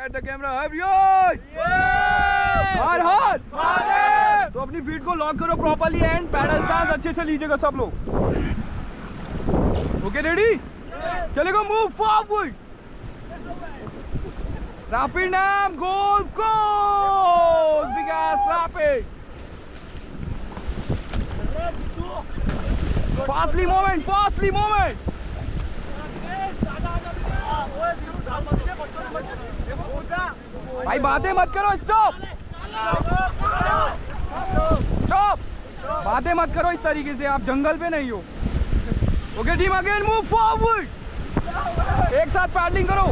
at the camera. Everyone! हर हर तो अपनी feet को लॉक करो प्रॉपर्ली एंड पैडल स्टांस अच्छे से लीजिएगा सब लोग. Okay ready? चलेगा move forward. Rapid and goal goes! Big ass rapid. Fastly movement, fastly movement. भाई बातें मत करो. Stop stop. बातें मत करो इस तरीके से. आप जंगल पे नहीं हो. Okay team again move forward. एक साथ पैडलिंग करो.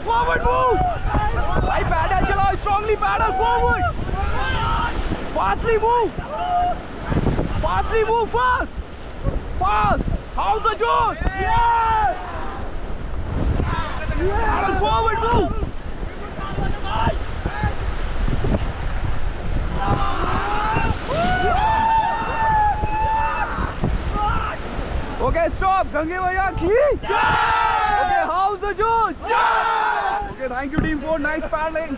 Forward move. भाई पैडल चलाओ. Strongly paddle forward. Fastly move. Fastly move. Fast fast. How the josh. Paddle forward move. Okay stop. Gange भैया खींच. Okay how the josh. Okay, thank you team for nice paddling.